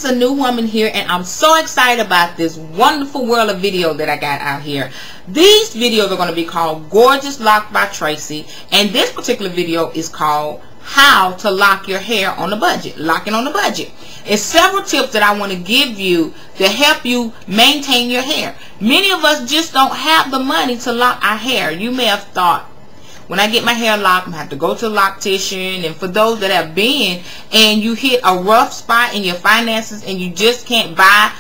is a new woman here, and I'm so excited about this wonderful world of video that I got out here. These videos are going to be called Gorgeous Lock by Tracy, and this particular video is called How to Lock Your Hair on a Budget. Locking on a budget. It's several tips that I want to give you to help you maintain your hair. Many of us just don't have the money to lock our hair. You may have thought, when I get my hair locked, I'm going to have to go to a loctician. And for those that have been and you hit a rough spot in your finances and you just can't buy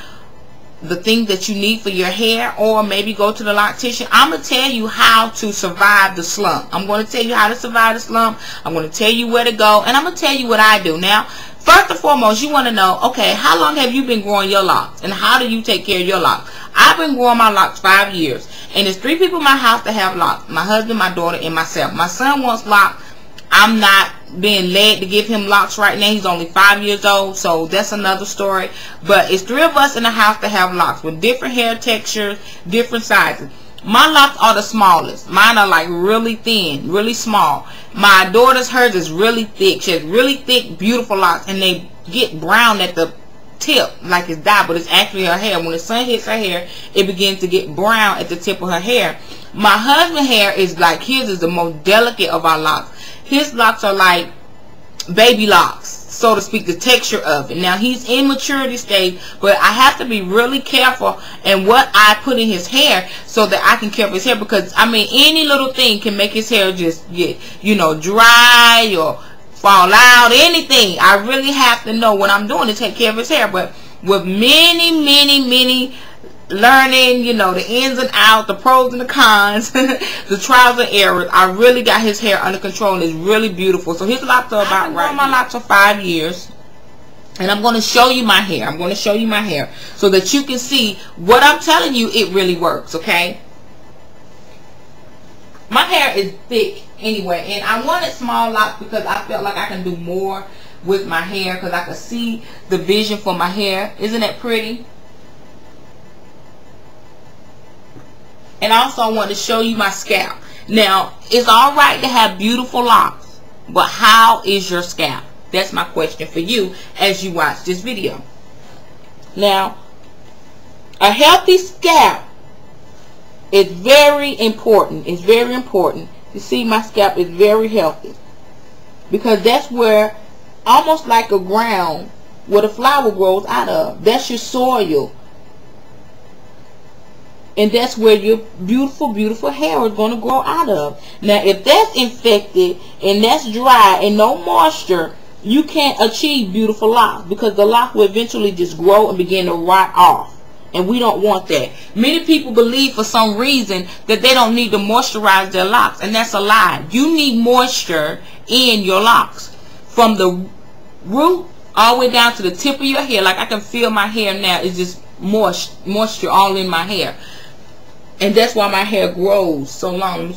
the thing that you need for your hair, or maybe go to the loctician, I'm going to tell you how to survive the slump. I'm going to tell you how to survive the slump. I'm going to tell you where to go, and I'm going to tell you what I do. Now, first and foremost, you want to know, okay, how long have you been growing your locks, and how do you take care of your locks? I've been growing my locks 5 years, and there's 3 people in my house that have locks: my husband, my daughter, and myself. My son wants locks. I'm not being led to give him locks right now. He's only 5 years old, so that's another story. But it's 3 of us in the house that have locks with different hair textures, different sizes. My locks are the smallest. Mine are like really thin, really small. My daughter's, hers is really thick. She has really thick, beautiful locks, and they get brown at the tip like it's dyed, but it's actually her hair. When the sun hits her hair, it begins to get brown at the tip of her hair. My husband's hair is like, his is the most delicate of our locks. His locks are like baby locks, so to speak, the texture of it. Now, he's in maturity stage, but I have to be really careful in what I put in his hair so that I can care for his hair, because, I mean, any little thing can make his hair just get, you know, dry or fall out, anything. I really have to know what I'm doing to take care of his hair. But with many learning, you know, the ins and outs, the pros and the cons, the trials and errors, I really got his hair under control, and it's really beautiful. So his locks are about right. My locks are 5 years, and I'm going to show you my hair. I'm going to show you my hair so that you can see what I'm telling you. It really works, okay? My hair is thick anyway, and I wanted small locks because I felt like I can do more with my hair, because I can see the vision for my hair. Isn't that pretty? And also, I want to show you my scalp. Now, it's alright to have beautiful locks, but how is your scalp? That's my question for you as you watch this video. Now, a healthy scalp is very important. It's very important. You see, my scalp is very healthy, because that's where, almost like a ground where the flower grows out of. That's your soil. And that's where your beautiful hair is going to grow out of. Now, if that's infected and that's dry and no moisture, you can't achieve beautiful locks, because the lock will eventually just grow and begin to rot off. And we don't want that. Many people believe for some reason that they don't need to moisturize their locks, and that's a lie. You need moisture in your locks, from the root all the way down to the tip of your hair. Like, I can feel my hair now. It's just moisture all in my hair. And that's why my hair grows so long.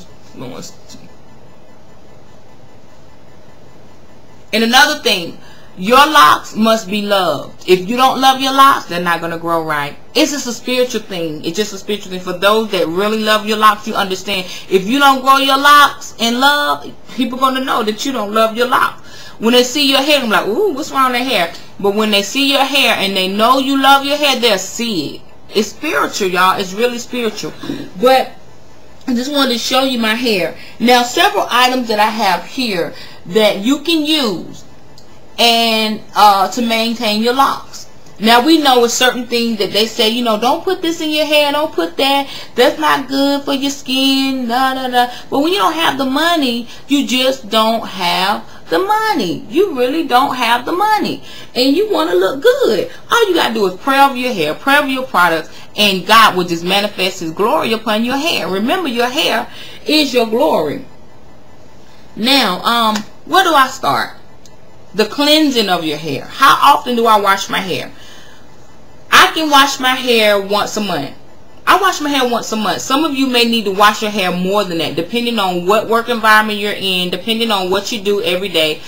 And another thing, your locks must be loved. If you don't love your locks, they're not going to grow right. It's just a spiritual thing. It's just a spiritual thing. For those that really love your locks, you understand. If you don't grow your locks in love, people are going to know that you don't love your locks. When they see your hair, they're like, ooh, what's wrong with their hair? But when they see your hair and they know you love your hair, they'll see it. It's spiritual, y'all. It's really spiritual. But I just wanted to show you my hair. Now, several items that I have here that you can use and to maintain your locks. Now, we know with certain things that they say, you know, don't put this in your hair, don't put that, that's not good for your skin, But when you don't have the money, you just don't have the money. You really don't have the money, and you want to look good. All you gotta do is pray over your hair, pray over your products, and God will just manifest His glory upon your hair. Remember, your hair is your glory. Now, where do I start? The cleansing of your hair. How often do I wash my hair? I can wash my hair once a month. I wash my hair once a month. Some of you may need to wash your hair more than that, depending on what work environment you're in, depending on what you do every day.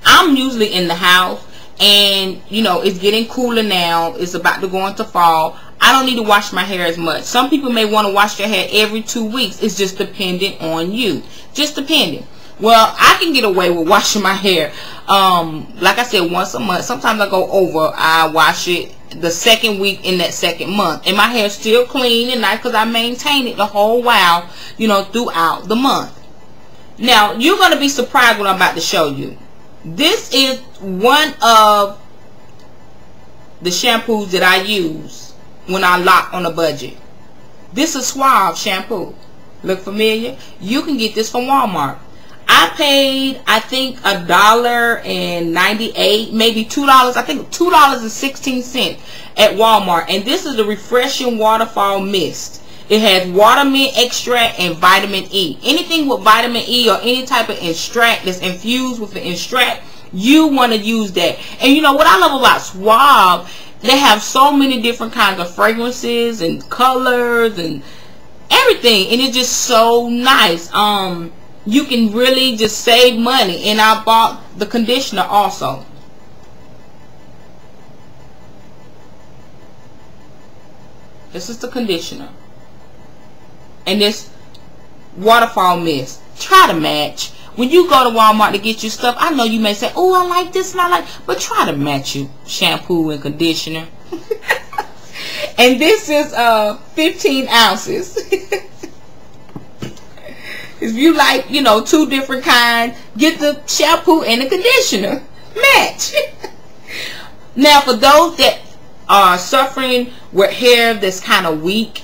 I'm usually in the house, and you know, it's getting cooler now. It's about to go into fall. I don't need to wash my hair as much. Some people may want to wash their hair every 2 weeks. It's just dependent on you. Just depending. Well, I can get away with washing my hair, like I said, once a month. Sometimes I go over. I wash it the second week in that second month, and my hair is still clean and nice because I maintain it the whole while, you know, throughout the month. Now, you're going to be surprised what I'm about to show you. This is one of the shampoos that I use when I lock on a budget. This is Suave shampoo. Look familiar? You can get this from Walmart. I paid, I think, $1.98, maybe $2. I think $2.16 at Walmart. And this is the refreshing waterfall mist. It has water mint extract and vitamin E. Anything with vitamin E or any type of extract that's infused with the extract, you want to use that. And you know what I love about Suave? They have so many different kinds of fragrances and colors and everything, and it's just so nice. You can really just save money. And I bought the conditioner also. This is the conditioner, and this waterfall mist. Try to match. When you go to Walmart to get your stuff, I know you may say, oh, I like this and I like, but try to match your shampoo and conditioner. And this is 15 ounces. If you like, you know, 2 different kinds, get the shampoo and the conditioner. Match. Now, for those that are suffering with hair that's kind of weak,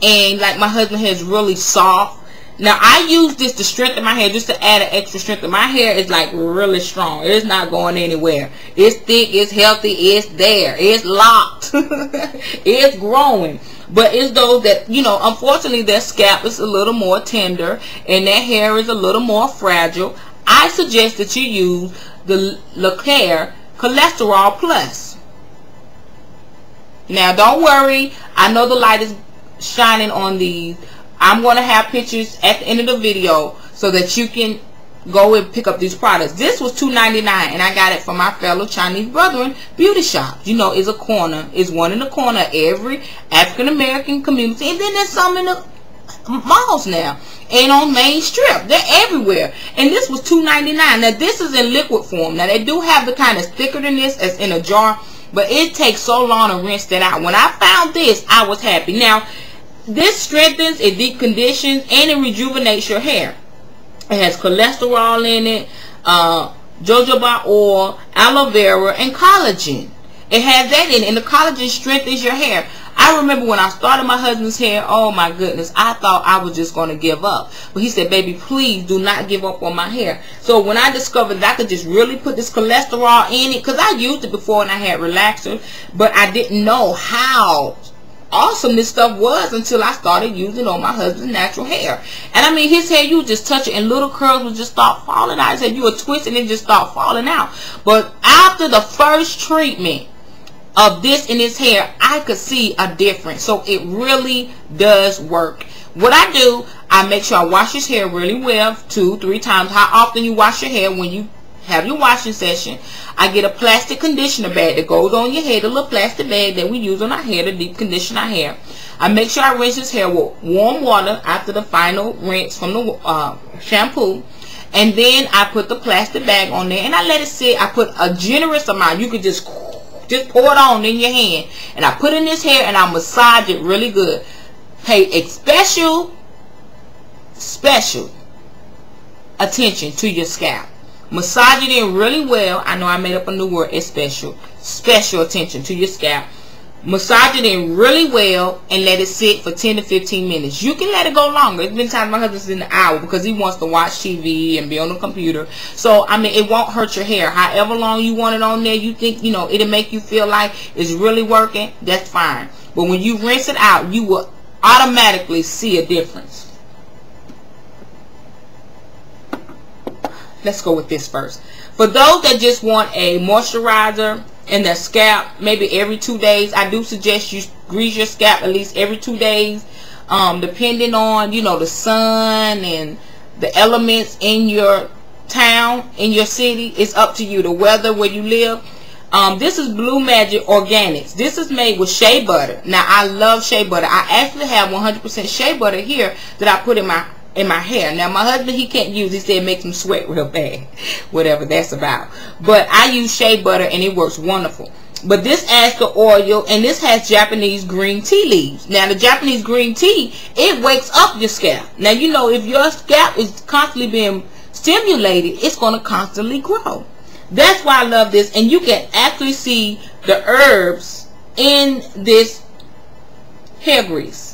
and like my husband has really soft, now I use this to strengthen my hair, just to add an extra strength. My hair is like really strong. It's not going anywhere. It's thick, it's healthy, it's there, it's locked. It's growing. But it's those that, you know, unfortunately their scalp is a little more tender and their hair is a little more fragile. I suggest that you use the Locs Cholesterol Plus. Now don't worry, I know the light is shining on these. I'm going to have pictures at the end of the video so that you can go and pick up these products. This was $2.99, and I got it from my fellow Chinese brethren beauty shop. You know, it's a corner. It's one in the corner of every African American community, and then there's some in the malls now and on Main Strip. They're everywhere. And this was $2.99. Now this is in liquid form. Now they do have the kind that's thicker than this, as in a jar, but it takes so long to rinse that out. When I found this, I was happy. Now this strengthens, it deconditions, and it rejuvenates your hair. It has cholesterol in it, jojoba oil, aloe vera, and collagen. It has that in it, and the collagen strengthens your hair. I remember when I started my husband's hair, oh my goodness, I thought I was just going to give up. But he said, baby, please do not give up on my hair. So when I discovered that I could just really put this cholesterol in it, because I used it before and I had relaxers, but I didn't know how awesome this stuff was until I started using it on my husband's natural hair. And I mean, his hair, you would just touch it and little curls would just start falling out. His hair, you would twist it and it just start falling out. But after the first treatment of this in his hair, I could see a difference. So it really does work. What I do, I make sure I wash his hair really well, 2-3 times. How often you wash your hair when you have your washing session. I get a plastic conditioner bag that goes on your head, a little plastic bag that we use on our hair to deep condition our hair. I make sure I rinse his hair with warm water after the final rinse from the shampoo. And then I put the plastic bag on there and I let it sit. I put a generous amount. You could just pour it on in your hand. And I put it in his hair and I massage it really good. Pay special attention to your scalp. Massage it in really well. I know I made up a new word. It's special attention to your scalp. Massage it in really well and let it sit for 10 to 15 minutes. You can let it go longer. It's been times my husband's in an hour because he wants to watch TV and be on the computer. So, I mean, it won't hurt your hair. However long you want it on there, you think, you know, it'll make you feel like it's really working, that's fine. But when you rinse it out, you will automatically see a difference. Let's go with this first. For those that just want a moisturizer in their scalp, maybe every 2 days, I do suggest you grease your scalp at least every 2 days, depending on, you know, the sun and the elements in your town, in your city. It's up to you, the weather where you live. This is Blue Magic Organics. This is made with shea butter. Now, I love shea butter. I actually have 100% shea butter here that I put in my in my hair. Now my husband, he can't use, he said it makes him sweat real bad, whatever that's about. But I use shea butter and it works wonderful. But this adds the oil, and this has Japanese green tea leaves. Now the Japanese green tea, it wakes up your scalp. Now you know, if your scalp is constantly being stimulated, it's going to constantly grow. That's why I love this. And you can actually see the herbs in this hair grease.